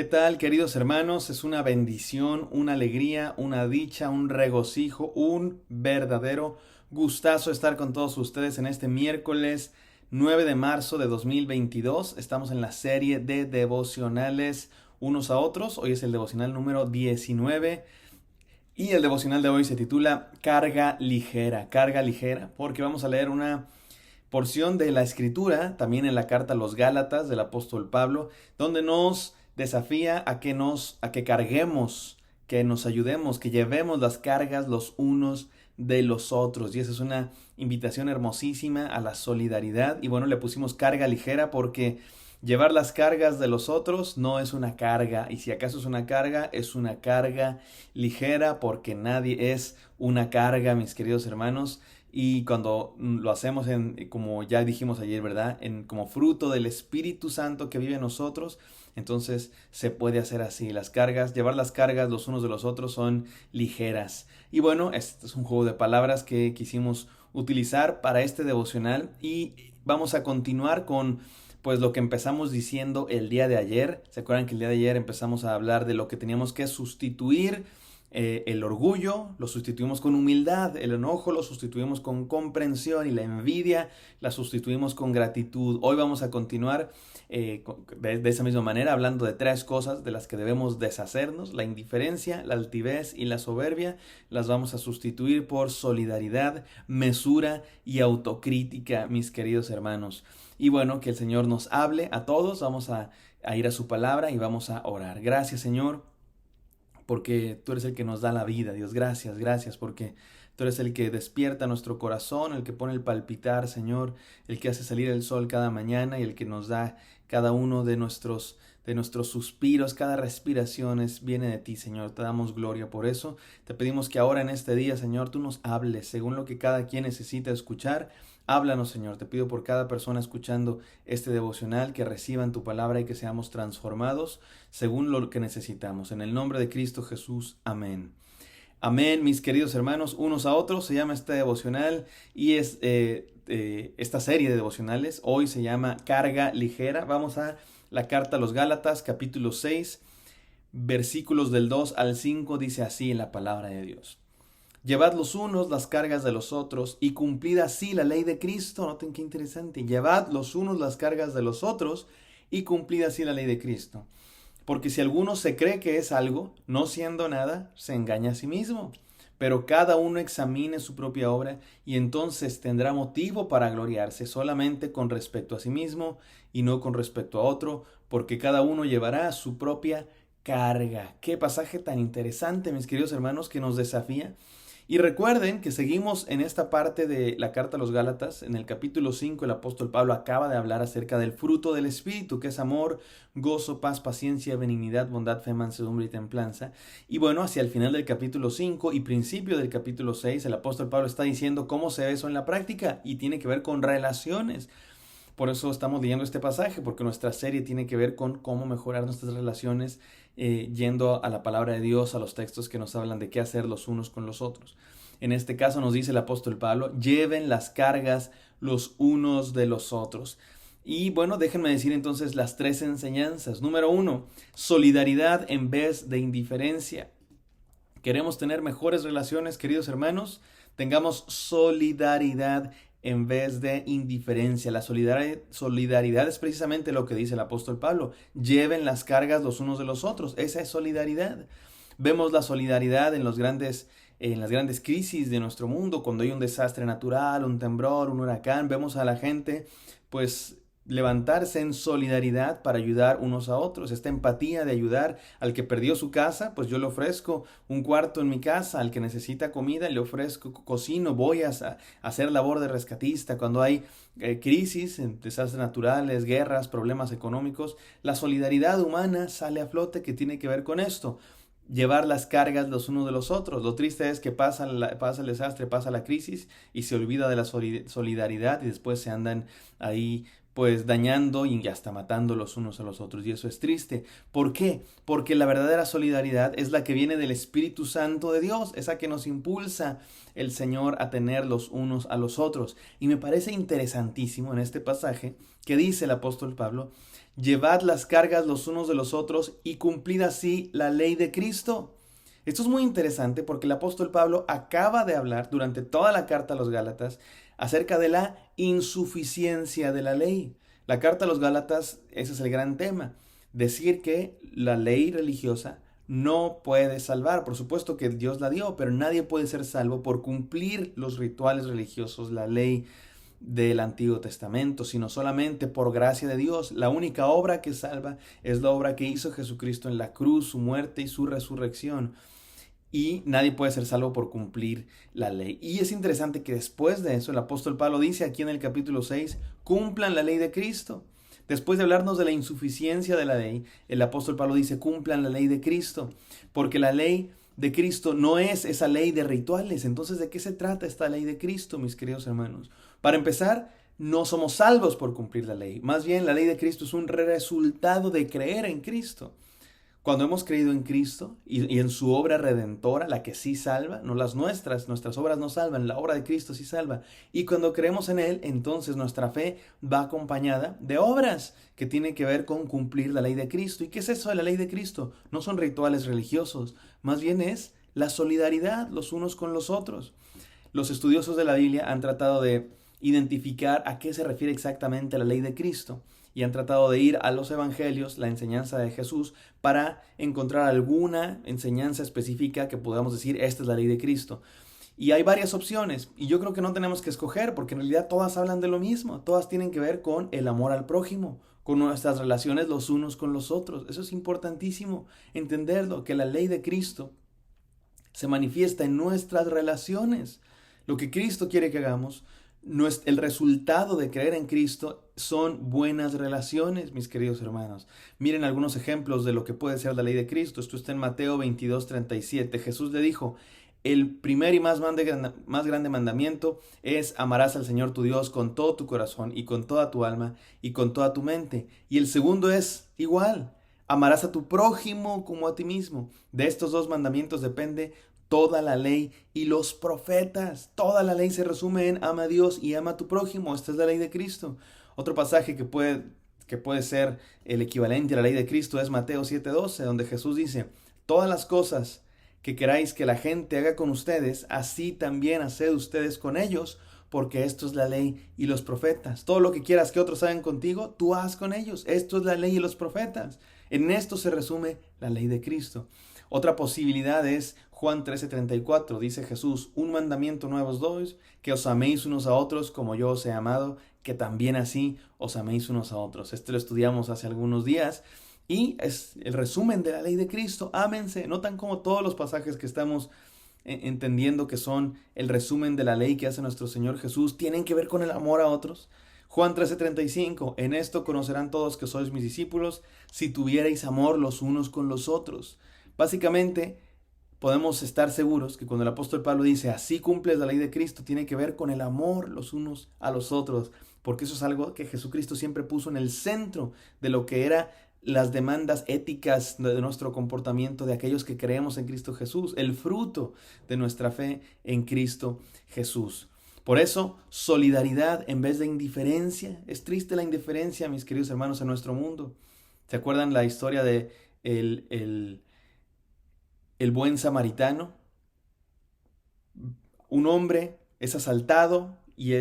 ¿Qué tal, queridos hermanos? Es una bendición, una alegría, una dicha, un regocijo, un verdadero gustazo estar con todos ustedes en este miércoles 9 de marzo de 2022. Estamos en la serie de devocionales unos a otros. Hoy es el devocional número 19 y el devocional de hoy se titula Carga ligera, porque vamos a leer una porción de la escritura, también en la carta a los Gálatas del apóstol Pablo, donde nos desafía a que carguemos, que nos ayudemos, que llevemos las cargas los unos de los otros. Y esa es una invitación hermosísima a la solidaridad. Y bueno, le pusimos carga ligera porque llevar las cargas de los otros no es una carga. Y si acaso es una carga ligera porque nadie es una carga, mis queridos hermanos. Y cuando lo hacemos como ya dijimos ayer, ¿verdad? Como fruto del Espíritu Santo que vive en nosotros, entonces se puede hacer así. Llevar las cargas los unos de los otros son ligeras. Y bueno, este es un juego de palabras que quisimos utilizar para este devocional y vamos a continuar con pues lo que empezamos diciendo el día de ayer. ¿Se acuerdan que el día de ayer empezamos a hablar de lo que teníamos que sustituir? El orgullo lo sustituimos con humildad, el enojo lo sustituimos con comprensión y la envidia la sustituimos con gratitud. Hoy vamos a continuar de esa misma manera hablando de tres cosas de las que debemos deshacernos: la indiferencia, la altivez y la soberbia. Las vamos a sustituir por solidaridad, mesura y autocrítica, mis queridos hermanos. Y bueno, que el Señor nos hable a todos. Vamos a ir a su palabra y vamos a orar. Gracias, Señor, porque tú eres el que nos da la vida, Dios. Gracias, gracias, porque tú eres el que despierta nuestro corazón, el que pone el palpitar, Señor, el que hace salir el sol cada mañana y el que nos da cada uno de nuestros suspiros, cada respiración viene de ti, Señor. Te damos gloria por eso. Te pedimos que ahora en este día, Señor, tú nos hables según lo que cada quien necesita escuchar. Háblanos, Señor. Te pido por cada persona escuchando este devocional que reciban tu palabra y que seamos transformados según lo que necesitamos. En el nombre de Cristo Jesús. Amén. Amén, mis queridos hermanos, unos a otros. Se llama este devocional y es esta serie de devocionales. Hoy se llama Carga Ligera. Vamos a la carta a los Gálatas, capítulo 6, versículos del 2 al 5. Dice así en la palabra de Dios: Llevad los unos las cargas de los otros y cumplid así la ley de Cristo. Noten qué interesante. Llevad los unos las cargas de los otros y cumplid así la ley de Cristo. Porque si alguno se cree que es algo, no siendo nada, se engaña a sí mismo. Pero cada uno examine su propia obra y entonces tendrá motivo para gloriarse solamente con respecto a sí mismo y no con respecto a otro, porque cada uno llevará su propia carga. Qué pasaje tan interesante, mis queridos hermanos, que nos desafía. Y recuerden que seguimos en esta parte de la carta a los Gálatas. En el capítulo 5 el apóstol Pablo acaba de hablar acerca del fruto del Espíritu, que es amor, gozo, paz, paciencia, benignidad, bondad, fe, mansedumbre y templanza. Y bueno, hacia el final del capítulo 5 y principio del capítulo 6, el apóstol Pablo está diciendo cómo se ve eso en la práctica y tiene que ver con relaciones. Por eso estamos leyendo este pasaje, porque nuestra serie tiene que ver con cómo mejorar nuestras relaciones, yendo a la palabra de Dios, a los textos que nos hablan de qué hacer los unos con los otros. En este caso nos dice el apóstol Pablo: lleven las cargas los unos de los otros. Y bueno, déjenme decir entonces las tres enseñanzas. Número 1, solidaridad en vez de indiferencia. ¿Queremos tener mejores relaciones, queridos hermanos? Tengamos solidaridad en vez de indiferencia. La solidaridad es precisamente lo que dice el apóstol Pablo: lleven las cargas los unos de los otros. Esa es solidaridad. Vemos la solidaridad en las grandes crisis de nuestro mundo, cuando hay un desastre natural, un temblor, un huracán. Vemos a la gente pues levantarse en solidaridad para ayudar unos a otros. Esta empatía de ayudar al que perdió su casa, pues yo le ofrezco un cuarto en mi casa. Al que necesita comida, le ofrezco, cocino, voy a hacer labor de rescatista. Cuando hay crisis, desastres naturales, guerras, problemas económicos, la solidaridad humana sale a flote, que tiene que ver con esto: llevar las cargas los unos de los otros. Lo triste es que pasa el desastre, pasa la crisis y se olvida de la solidaridad, y después se andan ahí pues dañando y hasta matando los unos a los otros. Y eso es triste. ¿Por qué? Porque la verdadera solidaridad es la que viene del Espíritu Santo de Dios, esa que nos impulsa el Señor a tener los unos a los otros. Y me parece interesantísimo en este pasaje que dice el apóstol Pablo: llevad las cargas los unos de los otros y cumplid así la ley de Cristo. Esto es muy interesante porque el apóstol Pablo acaba de hablar durante toda la carta a los Gálatas acerca de la insuficiencia de la ley. La carta a los Gálatas, ese es el gran tema, decir que la ley religiosa no puede salvar. Por supuesto que Dios la dio, pero nadie puede ser salvo por cumplir los rituales religiosos, la ley del Antiguo Testamento, sino solamente por gracia de Dios. La única obra que salva es la obra que hizo Jesucristo en la cruz, su muerte y su resurrección. Y nadie puede ser salvo por cumplir la ley. Y es interesante que después de eso el apóstol Pablo dice aquí en el capítulo 6, cumplan la ley de Cristo. Después de hablarnos de la insuficiencia de la ley, el apóstol Pablo dice, cumplan la ley de Cristo. Porque la ley de Cristo no es esa ley de rituales. Entonces, ¿de qué se trata esta ley de Cristo, mis queridos hermanos? Para empezar, no somos salvos por cumplir la ley. Más bien, la ley de Cristo es un resultado de creer en Cristo. Cuando hemos creído en Cristo y en su obra redentora, la que sí salva, no las nuestras obras no salvan, la obra de Cristo sí salva. Y cuando creemos en Él, entonces nuestra fe va acompañada de obras que tienen que ver con cumplir la ley de Cristo. ¿Y qué es eso de la ley de Cristo? No son rituales religiosos, más bien es la solidaridad los unos con los otros. Los estudiosos de la Biblia han tratado de identificar a qué se refiere exactamente la ley de Cristo y han tratado de ir a los evangelios, la enseñanza de Jesús, para encontrar alguna enseñanza específica que podamos decir, esta es la ley de Cristo. Y hay varias opciones, y yo creo que no tenemos que escoger, porque en realidad todas hablan de lo mismo, todas tienen que ver con el amor al prójimo, con nuestras relaciones los unos con los otros. Eso es importantísimo, entenderlo, que la ley de Cristo se manifiesta en nuestras relaciones. Lo que Cristo quiere que hagamos, el resultado de creer en Cristo son buenas relaciones, mis queridos hermanos. Miren algunos ejemplos de lo que puede ser la ley de Cristo. Esto está en Mateo 22:37. Jesús le dijo, el primer y más grande mandamiento es amarás al Señor tu Dios con todo tu corazón y con toda tu alma y con toda tu mente. Y el segundo es igual, amarás a tu prójimo como a ti mismo. De estos dos mandamientos depende toda la ley y los profetas. Toda la ley se resume en ama a Dios y ama a tu prójimo. Esta es la ley de Cristo. Otro pasaje que puede ser el equivalente a la ley de Cristo es Mateo 7:12, donde Jesús dice, todas las cosas que queráis que la gente haga con ustedes, así también haced ustedes con ellos, porque esto es la ley y los profetas. Todo lo que quieras que otros hagan contigo, tú haz con ellos. Esto es la ley y los profetas. En esto se resume la ley de Cristo. Otra posibilidad es Juan 13:34. Dice Jesús, un mandamiento nuevo os doy, que os améis unos a otros como yo os he amado, que también así os améis unos a otros. Esto lo estudiamos hace algunos días y es el resumen de la ley de Cristo. Ámense. Notan como todos los pasajes que estamos entendiendo que son el resumen de la ley que hace nuestro Señor Jesús tienen que ver con el amor a otros. Juan 13:35, en esto conocerán todos que sois mis discípulos, si tuvierais amor los unos con los otros. Básicamente, podemos estar seguros que cuando el apóstol Pablo dice, así cumples la ley de Cristo, tiene que ver con el amor los unos a los otros, porque eso es algo que Jesucristo siempre puso en el centro de lo que era las demandas éticas de nuestro comportamiento de aquellos que creemos en Cristo Jesús, el fruto de nuestra fe en Cristo Jesús. Por eso, solidaridad en vez de indiferencia. Es triste la indiferencia, mis queridos hermanos, en nuestro mundo. ¿Se acuerdan la historia de el buen samaritano? Un hombre es asaltado y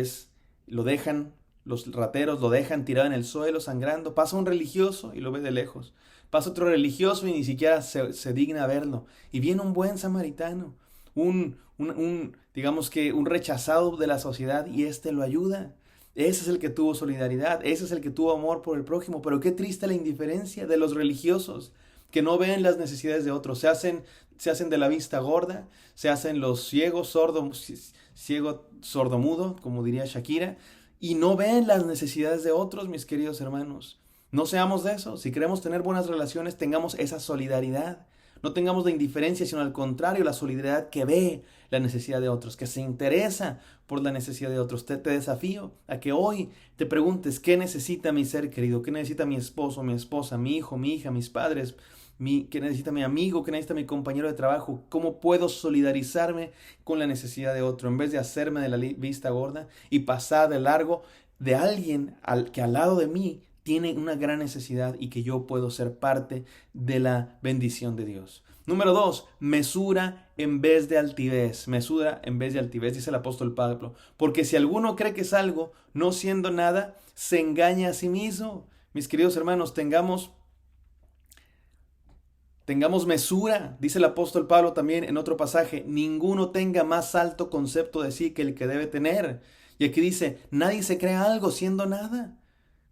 los rateros lo dejan tirado en el suelo sangrando. Pasa un religioso y lo ve de lejos. Pasa otro religioso y ni siquiera se digna a verlo. Y viene un buen samaritano, digamos que un rechazado de la sociedad, y lo ayuda. Ese es el que tuvo solidaridad, ese es el que tuvo amor por el prójimo. Pero qué triste la indiferencia de los religiosos, que no ven las necesidades de otros. Se hacen de la vista gorda, se hacen los ciego, sordomudo, como diría Shakira, y no ven las necesidades de otros, mis queridos hermanos. No seamos de eso. Si queremos tener buenas relaciones, tengamos esa solidaridad. No tengamos la indiferencia, sino al contrario, la solidaridad que ve la necesidad de otros, que se interesa por la necesidad de otros. Te desafío a que hoy te preguntes qué necesita mi ser querido, qué necesita mi esposo, mi esposa, mi hijo, mi hija, mis padres, qué necesita mi amigo, qué necesita mi compañero de trabajo, cómo puedo solidarizarme con la necesidad de otro, en vez de hacerme de la vista gorda y pasar de largo de alguien que al lado de mí tiene una gran necesidad y que yo puedo ser parte de la bendición de Dios. Número 2, mesura en vez de altivez. Mesura en vez de altivez, dice el apóstol Pablo. Porque si alguno cree que es algo, no siendo nada, se engaña a sí mismo. Mis queridos hermanos, tengamos mesura, dice el apóstol Pablo también en otro pasaje. Ninguno tenga más alto concepto de sí que el que debe tener. Y aquí dice, nadie se crea algo siendo nada.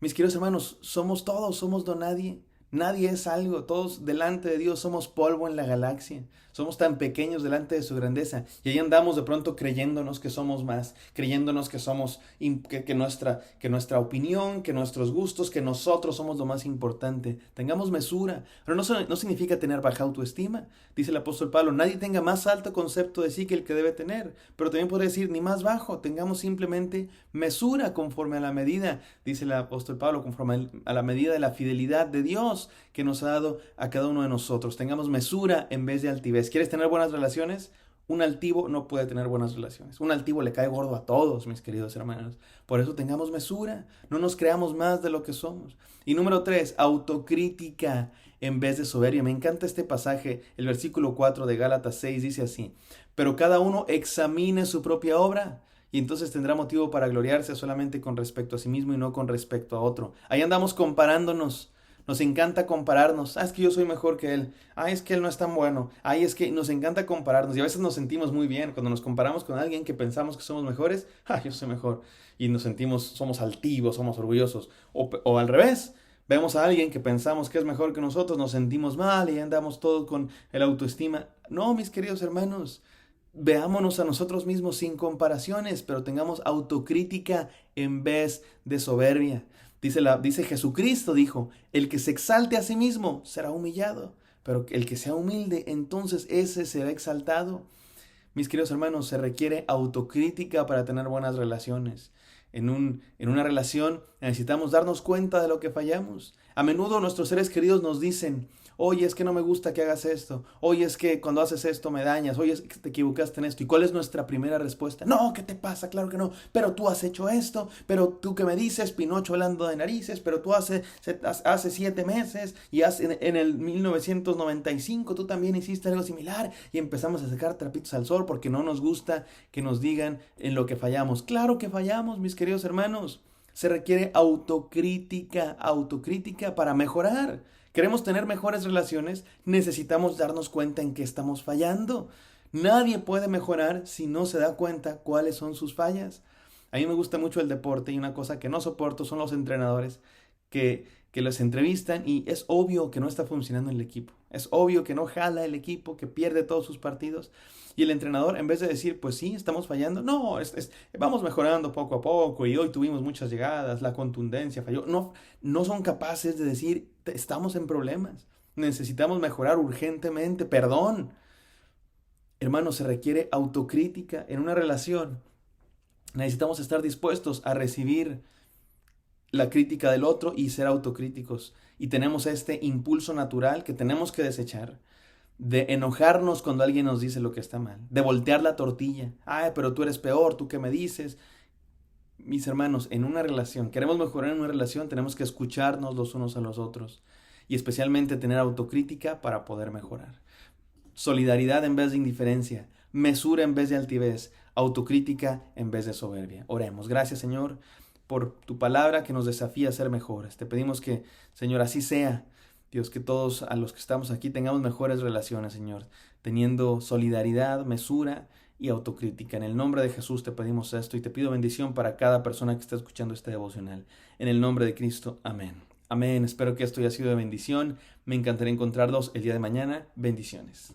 Mis queridos hermanos, somos todos, somos don nadie. Nadie es algo, todos delante de Dios somos polvo en la galaxia. Somos tan pequeños delante de su grandeza. Y ahí andamos de pronto creyéndonos que somos más, creyéndonos que somos, que nuestra opinión, que nuestros gustos, que nosotros somos lo más importante. Tengamos mesura. Pero no significa tener baja autoestima. Dice el apóstol Pablo, nadie tenga más alto concepto de sí que el que debe tener. Pero también puede decir, ni más bajo. Tengamos simplemente mesura conforme a la medida, dice el apóstol Pablo, conforme a la medida de la fidelidad de Dios que nos ha dado a cada uno de nosotros. Tengamos mesura en vez de altivez. ¿Quieres tener buenas relaciones? Un altivo no puede tener buenas relaciones. Un altivo le cae gordo a todos, mis queridos hermanos. Por eso tengamos mesura. No nos creamos más de lo que somos. Y número 3, autocrítica en vez de soberbia. Me encanta este pasaje. El versículo 4 de Gálatas 6 dice así. Pero cada uno examine su propia obra. Y entonces tendrá motivo para gloriarse solamente con respecto a sí mismo y no con respecto a otro. Ahí andamos comparándonos. Nos encanta compararnos. Es que yo soy mejor que él. Es que él no es tan bueno. Es que nos encanta compararnos. Y a veces nos sentimos muy bien cuando nos comparamos con alguien que pensamos que somos mejores. Yo soy mejor. Y nos sentimos, somos altivos, somos orgullosos. O al revés. Vemos a alguien que pensamos que es mejor que nosotros, nos sentimos mal y andamos todos con el autoestima. No, mis queridos hermanos. Veámonos a nosotros mismos sin comparaciones, pero tengamos autocrítica en vez de soberbia. Dice Jesucristo, dijo, el que se exalte a sí mismo será humillado, pero el que sea humilde, entonces ese será exaltado. Mis queridos hermanos, se requiere autocrítica para tener buenas relaciones. En una relación necesitamos darnos cuenta de lo que fallamos. A menudo nuestros seres queridos nos dicen, oye, es que no me gusta que hagas esto. Oye, es que cuando haces esto me dañas. Oye, es que te equivocaste en esto. ¿Y cuál es nuestra primera respuesta? No, ¿qué te pasa? Claro que no. Pero tú has hecho esto. Pero tú qué me dices, Pinocho hablando de narices. Pero tú hace 7 meses y en el 1995 tú también hiciste algo similar. Y empezamos a sacar trapitos al sol porque no nos gusta que nos digan en lo que fallamos. Claro que fallamos, mis queridos hermanos. Se requiere autocrítica para mejorar. Queremos tener mejores relaciones, necesitamos darnos cuenta en qué estamos fallando. Nadie puede mejorar si no se da cuenta cuáles son sus fallas. A mí me gusta mucho el deporte y una cosa que no soporto son los entrenadores que los entrevistan y es obvio que no está funcionando el equipo. Es obvio que no jala el equipo, que pierde todos sus partidos. Y el entrenador, en vez de decir, pues sí, estamos fallando, no, vamos mejorando poco a poco y hoy tuvimos muchas llegadas, la contundencia falló. No son capaces de decir, estamos en problemas, necesitamos mejorar urgentemente, perdón. Hermanos, se requiere autocrítica en una relación. Necesitamos estar dispuestos a recibir la crítica del otro y ser autocríticos. Y tenemos este impulso natural que tenemos que desechar, de enojarnos cuando alguien nos dice lo que está mal, de voltear la tortilla. Pero tú eres peor, ¿tú qué me dices? Mis hermanos, en una relación, queremos mejorar en una relación, tenemos que escucharnos los unos a los otros y especialmente tener autocrítica para poder mejorar. Solidaridad en vez de indiferencia, mesura en vez de altivez, autocrítica en vez de soberbia. Oremos. Gracias, Señor, por tu palabra que nos desafía a ser mejores. Te pedimos que, Señor, así sea. Dios, que todos a los que estamos aquí tengamos mejores relaciones, Señor, teniendo solidaridad, mesura y autocrítica. En el nombre de Jesús te pedimos esto y te pido bendición para cada persona que está escuchando este devocional. En el nombre de Cristo, amén. Amén. Espero que esto haya sido de bendición. Me encantaría encontrarlos el día de mañana. Bendiciones.